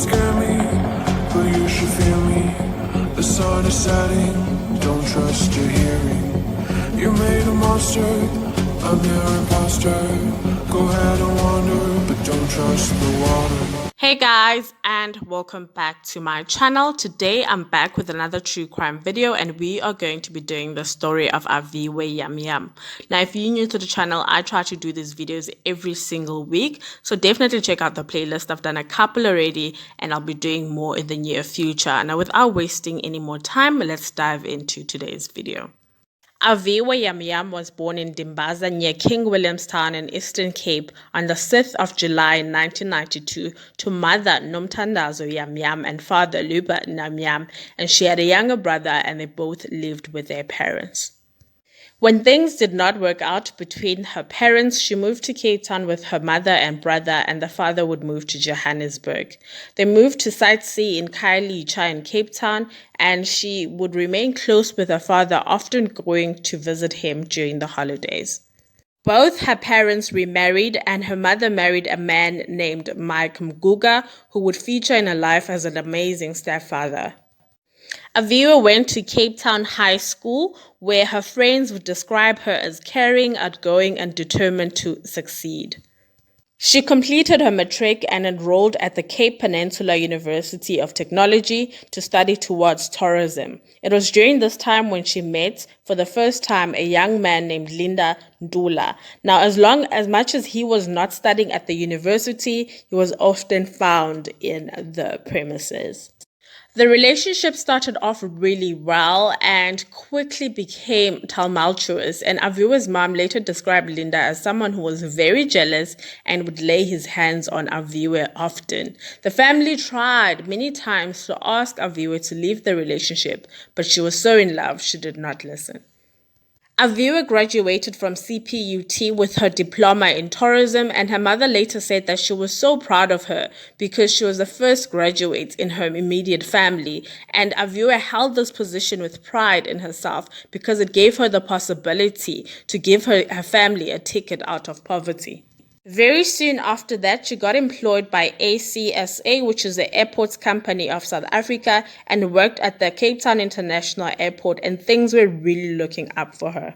scare me, but you should fear me. The sun is setting, don't trust your hearing. You made a monster, I'm your imposter. Go ahead and wander, but don't trust the water. Hey guys, and welcome back to my channel. Today I'm back with another true crime video, and we are going to be doing the story of Aviwe JamJam. Now, if you're new to the channel, I try to do these videos every single week, so definitely check out the playlist. I've done a couple already, and I'll be doing more in the near future. Now, without wasting any more time, let's dive into today's video. Aviwe JamJam was born in Dimbaza near King Williamstown in Eastern Cape on the 6th of July 1992 to mother Nomthandazo JamJam and father Luba JamJam, and she had a younger brother, and they both lived with their parents. When things did not work out between her parents, she moved to Cape Town with her mother and brother, and the father would move to Johannesburg. They moved to sightsee in Khayelitsha in Cape Town, and she would remain close with her father, often going to visit him during the holidays. Both her parents remarried, and her mother married a man named Mike Mguga, who would feature in her life as an amazing stepfather. Aviwe went to Cape Town High School, where her friends would describe her as caring, outgoing, and determined to succeed. She completed her matric and enrolled at the Cape Peninsula University of Technology to study towards tourism. It was during this time when she met, for the first time, a young man named Linda Ndula. Now, as much as he was not studying at the university, he was often found in the premises. The relationship started off really well and quickly became tumultuous, and Aviwe's mom later described Linda as someone who was very jealous and would lay his hands on Aviwe often. The family tried many times to ask Aviwe to leave the relationship, but she was so in love she did not listen. Aviwe graduated from CPUT with her diploma in tourism, and her mother later said that she was so proud of her because she was the first graduate in her immediate family, and Aviwe held this position with pride in herself because it gave her the possibility to give her family a ticket out of poverty. Very soon after that, she got employed by ACSA, which is the Airports Company of South Africa, and worked at the Cape Town International Airport, and things were really looking up for her.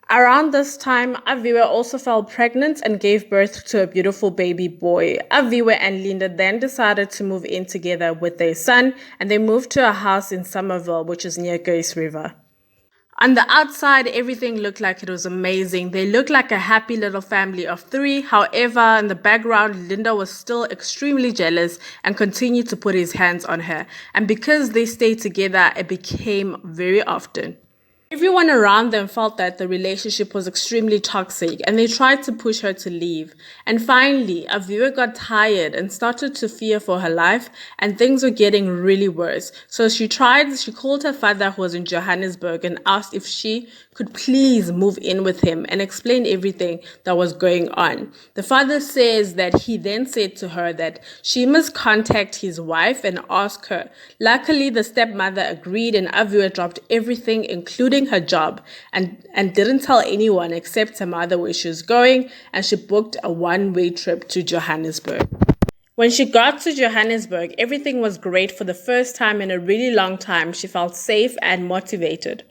Around this time, Aviwe also fell pregnant and gave birth to a beautiful baby boy. Aviwe and Linda then decided to move in together with their son, and they moved to a house in Somerville, which is near Guy's River. On the outside, everything looked like it was amazing. They looked like a happy little family of three. However, in the background, Linda was still extremely jealous and continued to put his hands on her. And because they stayed together, it became very often. Everyone around them felt that the relationship was extremely toxic, and they tried to push her to leave. And finally, Aviwe got tired and started to fear for her life, and things were getting really worse. So she called her father, who was in Johannesburg, and asked if she could please move in with him and explain everything that was going on. The father says that he then said to her that she must contact his wife and ask her. Luckily, the stepmother agreed, and Aviwe dropped everything, including her job, and didn't tell anyone except her mother where she was going, and she booked a one-way trip to Johannesburg. When she got to Johannesburg, everything was great. For the first time in a really long time, she felt safe and motivated.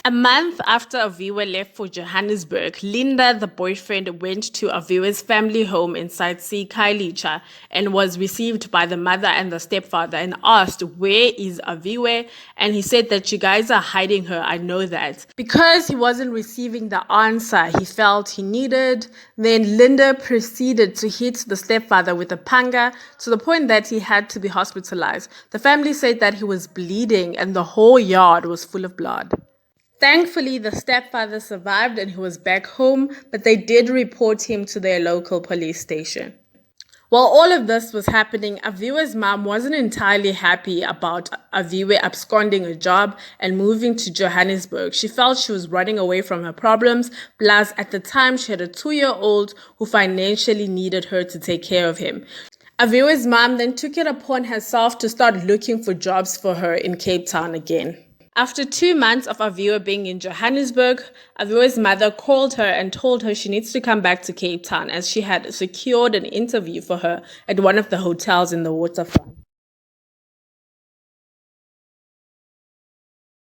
A month after Aviwe left for Johannesburg, Linda, the boyfriend, went to Aviwe's family home in sightsee Khayelitsha and was received by the mother and the stepfather and asked, "Where is Aviwe?" And he said that you guys are hiding her, I know that. Because he wasn't receiving the answer he felt he needed, then Linda proceeded to hit the stepfather with a panga to the point that he had to be hospitalized. The family said that he was bleeding and the whole yard was full of blood. Thankfully, the stepfather survived and he was back home, but they did report him to their local police station. While all of this was happening, Aviwe's mom wasn't entirely happy about Aviwe absconding a job and moving to Johannesburg. She felt she was running away from her problems, plus at the time she had a 2-year-old who financially needed her to take care of him. Aviwe's mom then took it upon herself to start looking for jobs for her in Cape Town again. After 2 months of Aviwe being in Johannesburg, Aviwe's mother called her and told her she needs to come back to Cape Town as she had secured an interview for her at one of the hotels in the waterfront.